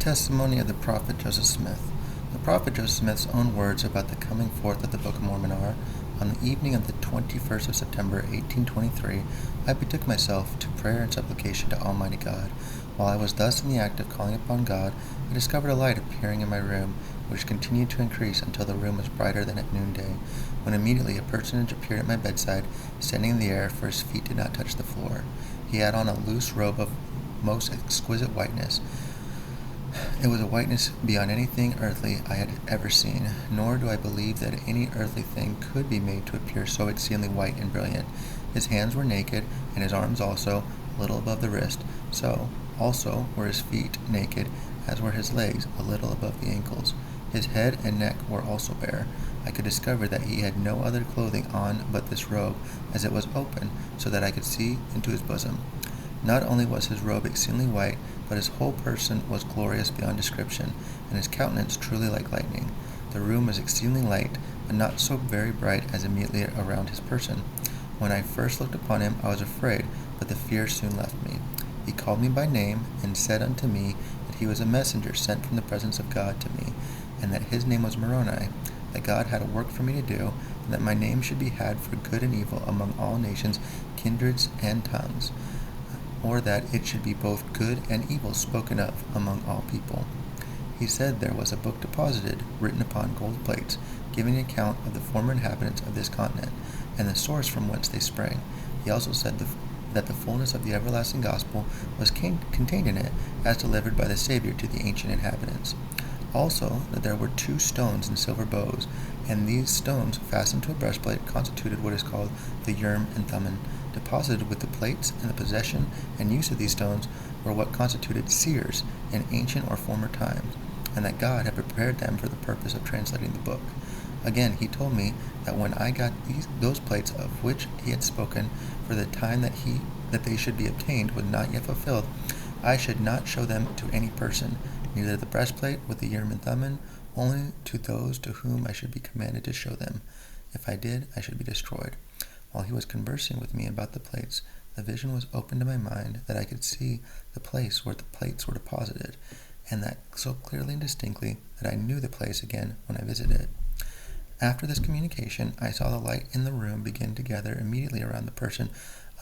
Testimony of the Prophet Joseph Smith. The Prophet Joseph Smith's own words about the coming forth of the Book of Mormon are, "On the evening of the 21st of September, 1823, I betook myself to prayer and supplication to Almighty God. While I was thus in the act of calling upon God, I discovered a light appearing in my room, which continued to increase until the room was brighter than at noonday, when immediately a personage appeared at my bedside, standing in the air, for his feet did not touch the floor. He had on a loose robe of most exquisite whiteness. It was a whiteness beyond anything earthly I had ever seen, nor do I believe that any earthly thing could be made to appear so exceedingly white and brilliant. His hands were naked, and his arms also, a little above the wrist. So, also, were his feet naked, as were his legs, a little above the ankles. His head and neck were also bare. I could discover that he had no other clothing on but this robe, as it was open, so that I could see into his bosom. Not only was his robe exceedingly white, but his whole person was glorious beyond description, and his countenance truly like lightning. The room was exceedingly light, but not so very bright as immediately around his person. When I first looked upon him, I was afraid, but the fear soon left me. He called me by name, and said unto me that he was a messenger sent from the presence of God to me, and that his name was Moroni, that God had a work for me to do, and that my name should be had for good and evil among all nations, kindreds, and tongues, or that it should be both good and evil spoken of among all people. He said there was a book deposited, written upon gold plates, giving an account of the former inhabitants of this continent, and the source from whence they sprang. He also said that the fullness of the everlasting gospel was contained in it, as delivered by the Savior to the ancient inhabitants. Also, that there were 2 stones in silver bows, and these stones, fastened to a breastplate, constituted what is called the Urim and Thummim. Deposited with the plates, and the possession and use of these stones were what constituted seers in ancient or former times, and that God had prepared them for the purpose of translating the book. Again, he told me that when I got those plates of which he had spoken, for the time that they should be obtained was not yet fulfilled, I should not show them to any person, neither the breastplate with the Urim and Thummim, only to those to whom I should be commanded to show them. If I did, I should be destroyed. While he was conversing with me about the plates, the vision was opened to my mind that I could see the place where the plates were deposited, and that so clearly and distinctly that I knew the place again when I visited it. After this communication, I saw the light in the room begin to gather immediately around the person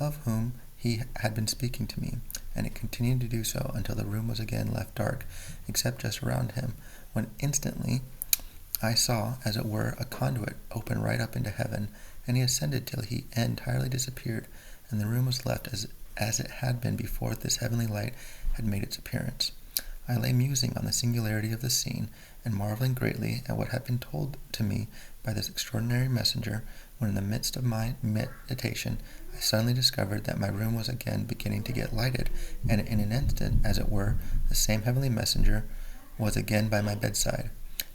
of whom he had been speaking to me, and it continued to do so until the room was again left dark, except just around him, when instantly I saw, as it were, a conduit open right up into heaven, and he ascended till he entirely disappeared, and the room was left as it had been before this heavenly light had made its appearance. I lay musing on the singularity of the scene, and marveling greatly at what had been told to me by this extraordinary messenger, when in the midst of my meditation I suddenly discovered that my room was again beginning to get lighted, and in an instant, as it were, the same heavenly messenger was again by my bedside.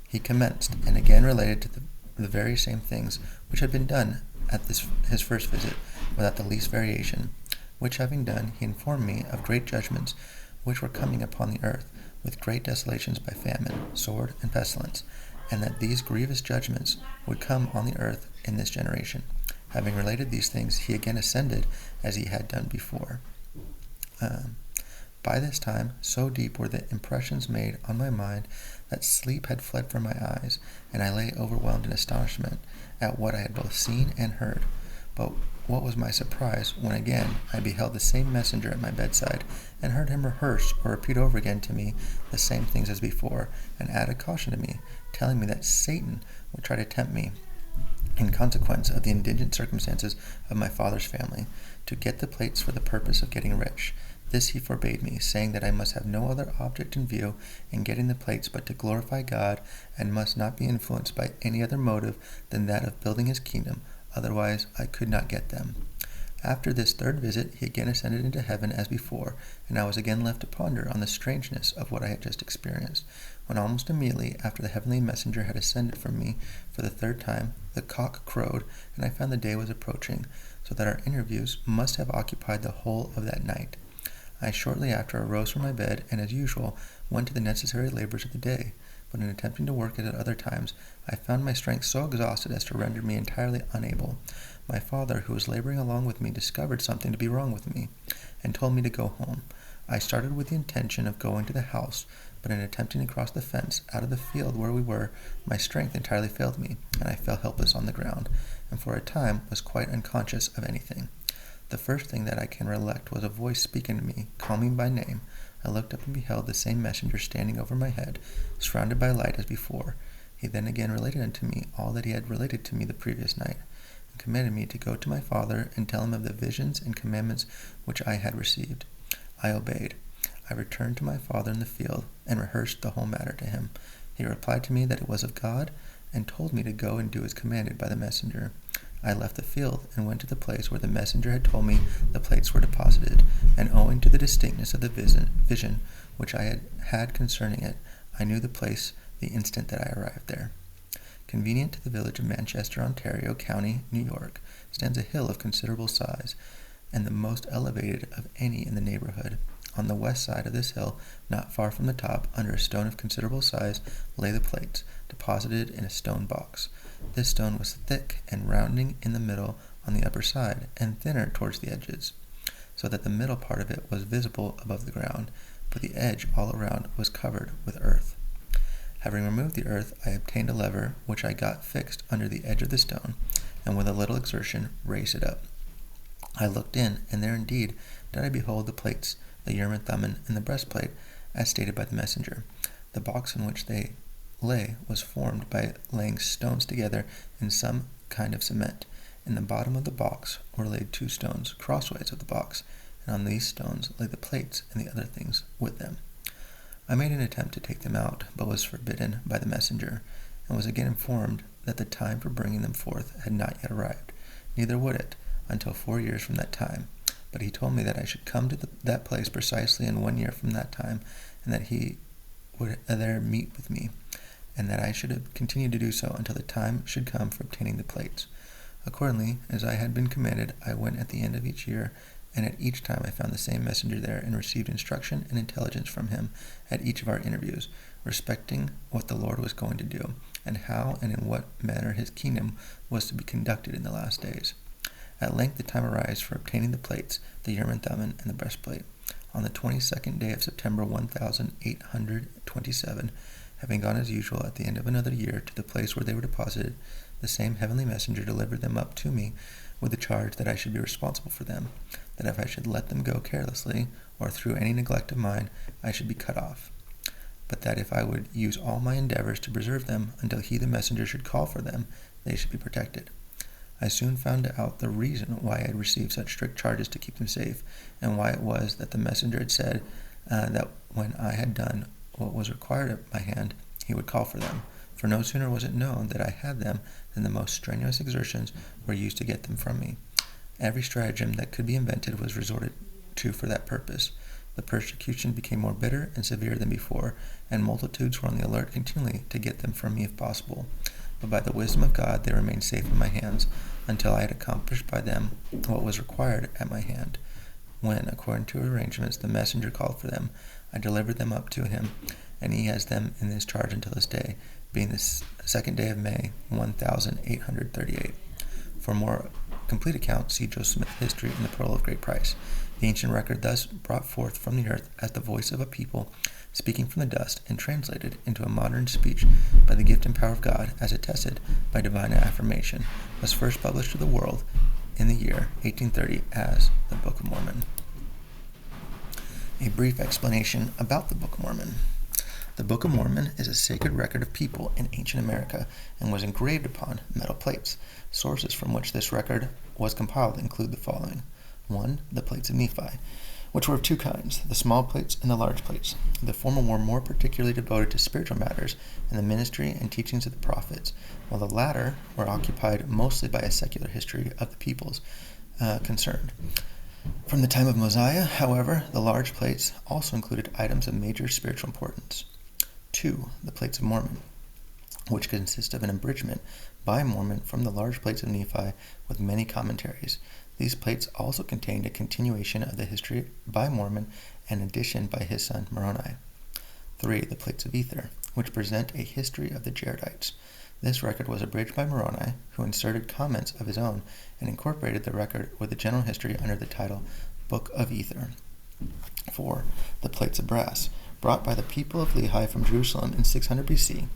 He commenced, and again related to the very same things which had been done at his first visit, without the least variation, which having done, he informed me of great judgments which were coming upon the earth, with great desolations by famine, sword, and pestilence, and that these grievous judgments would come on the earth in this generation. Having related these things, he again ascended as he had done before. By this time, so deep were the impressions made on my mind that sleep had fled from my eyes, and I lay overwhelmed in astonishment at what I had both seen and heard. But what was my surprise when again I beheld the same messenger at my bedside, and heard him rehearse or repeat over again to me the same things as before, and add a caution to me, telling me that Satan would try to tempt me, in consequence of the indigent circumstances of my father's family, to get the plates for the purpose of getting rich. This he forbade me, saying that I must have no other object in view in getting the plates but to glorify God, and must not be influenced by any other motive than that of building his kingdom, otherwise I could not get them. After this third visit, he again ascended into heaven as before, and I was again left to ponder on the strangeness of what I had just experienced, when almost immediately after the heavenly messenger had ascended from me for the third time, the cock crowed, and I found the day was approaching, so that our interviews must have occupied the whole of that night. I shortly after arose from my bed, and as usual went to the necessary labors of the day, but in attempting to work it at other times, I found my strength so exhausted as to render me entirely unable. My father, who was laboring along with me, discovered something to be wrong with me, and told me to go home. I started with the intention of going to the house, but in attempting to cross the fence out of the field where we were, my strength entirely failed me, and I fell helpless on the ground, and for a time was quite unconscious of anything. The first thing that I can recollect was a voice speaking to me, calling me by name. I looked up and beheld the same messenger standing over my head, surrounded by light as before. He then again related unto me all that he had related to me the previous night, and commanded me to go to my father and tell him of the visions and commandments which I had received. I obeyed. I returned to my father in the field, and rehearsed the whole matter to him. He replied to me that it was of God, and told me to go and do as commanded by the messenger. I left the field, and went to the place where the messenger had told me the plates were deposited, and owing to the distinctness of the vision which I had had concerning it, I knew the place the instant that I arrived there. Convenient to the village of Manchester, Ontario County, New York, stands a hill of considerable size, and the most elevated of any in the neighborhood. On the west side of this hill, not far from the top, under a stone of considerable size, lay the plates, deposited in a stone box. This stone was thick and rounding in the middle on the upper side, and thinner towards the edges, so that the middle part of it was visible above the ground, but the edge all around was covered with earth. Having removed the earth, I obtained a lever, which I got fixed under the edge of the stone, and with a little exertion raised it up. I looked in, and there indeed did I behold the plates, the Urim and Thummim, and the breastplate, as stated by the messenger. The box in which they lay was formed by laying stones together in some kind of cement. In the bottom of the box were laid 2 stones, crossways of the box, and on these stones lay the plates and the other things with them. I made an attempt to take them out, but was forbidden by the messenger, and was again informed that the time for bringing them forth had not yet arrived, neither would it, until 4 years from that time. But he told me that I should come to that place precisely in 1 year from that time, and that he would there meet with me, and that I should continue to do so until the time should come for obtaining the plates. Accordingly, as I had been commanded, I went at the end of each year, and at each time I found the same messenger there, and received instruction and intelligence from him at each of our interviews, respecting what the Lord was going to do, and how and in what manner his kingdom was to be conducted in the last days. At length the time arrived for obtaining the plates, the Urim and Thummim, and the breastplate. On the 22nd day of September 1827, having gone as usual at the end of another year to the place where they were deposited, the same heavenly messenger delivered them up to me with the charge that I should be responsible for them, that if I should let them go carelessly, or through any neglect of mine, I should be cut off, but that if I would use all my endeavors to preserve them until he, the messenger, should call for them, they should be protected. I soon found out the reason why I had received such strict charges to keep them safe, and why it was that the messenger had said that when I had done what was required at my hand, he would call for them. For no sooner was it known that I had them than the most strenuous exertions were used to get them from me. Every stratagem that could be invented was resorted to for that purpose. The persecution became more bitter and severe than before, and multitudes were on the alert continually to get them from me if possible. But by the wisdom of God they remained safe in my hands, until I had accomplished by them what was required at my hand. When, according to arrangements, the messenger called for them, I delivered them up to him, and he has them in his charge until this day, being the 2nd day of May, 1838. For more complete account, see Joseph Smith's History and the Pearl of Great Price. The ancient record thus brought forth from the earth as the voice of a people speaking from the dust, and translated into a modern speech by the gift and power of God, as attested by divine affirmation, was first published to the world in the year 1830 as the Book of Mormon. A brief explanation about the Book of Mormon. The Book of Mormon is a sacred record of people in ancient America and was engraved upon metal plates. Sources from which this record was compiled include the following. 1. The plates of Nephi, which were of 2 kinds, the small plates and the large plates. The former were more particularly devoted to spiritual matters and the ministry and teachings of the prophets, while the latter were occupied mostly by a secular history of the peoples concerned. From the time of Mosiah, however, the large plates also included items of major spiritual importance. 2. The plates of Mormon, which consist of an abridgment by Mormon from the large plates of Nephi with many commentaries. These plates also contained a continuation of the history by Mormon and addition by his son Moroni. 3. The plates of Ether, which present a history of the Jaredites. This record was abridged by Moroni, who inserted comments of his own and incorporated the record with the general history under the title Book of Ether. 4. The plates of brass, brought by the people of Lehi from Jerusalem in 600 BC.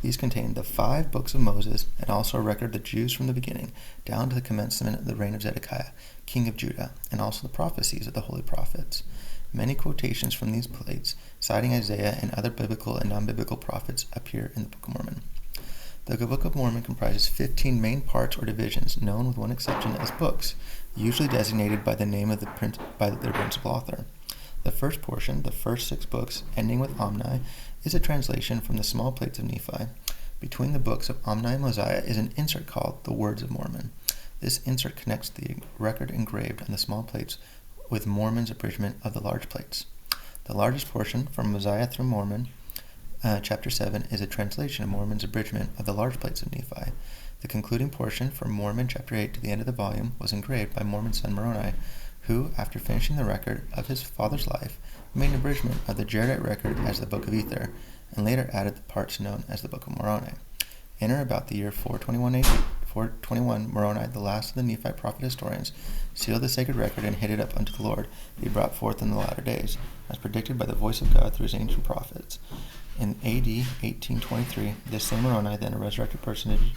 These contain the 5 books of Moses and also a record of the Jews from the beginning down to the commencement of the reign of Zedekiah, king of Judah, and also the prophecies of the holy prophets. Many quotations from these plates, citing Isaiah and other biblical and non-biblical prophets, appear in the Book of Mormon. The Book of Mormon comprises 15 main parts or divisions, known with one exception as books, usually designated by the name of their principal author. The first portion, the first 6 books, ending with Omni, is a translation from the small plates of Nephi. Between the books of Omni and Mosiah is an insert called the Words of Mormon. This insert connects the record engraved on the small plates with Mormon's abridgment of the large plates. The largest portion, from Mosiah through Mormon, chapter 7, is a translation of Mormon's abridgment of the large plates of Nephi. The concluding portion, from Mormon chapter 8 to the end of the volume, was engraved by Mormon's son Moroni, who, after finishing the record of his father's life, made an abridgment of the Jaredite record as the Book of Ether, and later added the parts known as the Book of Moroni. In or about the year 421, Moroni, the last of the Nephi prophet historians, sealed the sacred record and hid it up unto the Lord, to be brought forth in the latter days, as predicted by the voice of God through his ancient prophets. In A.D. 1823, this same Moroni, then a resurrected personage,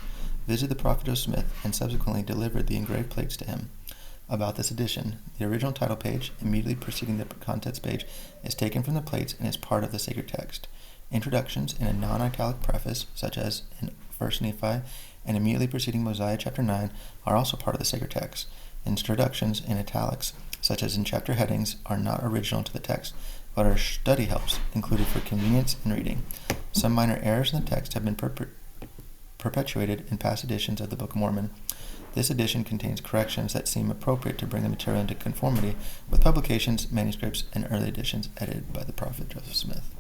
visited the prophet Joseph Smith and subsequently delivered the engraved plates to him. About this edition, the original title page, immediately preceding the contents page, is taken from the plates and is part of the sacred text. Introductions in a non-italic preface, such as in 1 Nephi, and immediately preceding Mosiah chapter 9, are also part of the sacred text. Introductions in italics, such as in chapter headings, are not original to the text, but are study helps included for convenience in reading. Some minor errors in the text have been perpetuated in past editions of the Book of Mormon. This edition contains corrections that seem appropriate to bring the material into conformity with publications, manuscripts, and early editions edited by the prophet Joseph Smith.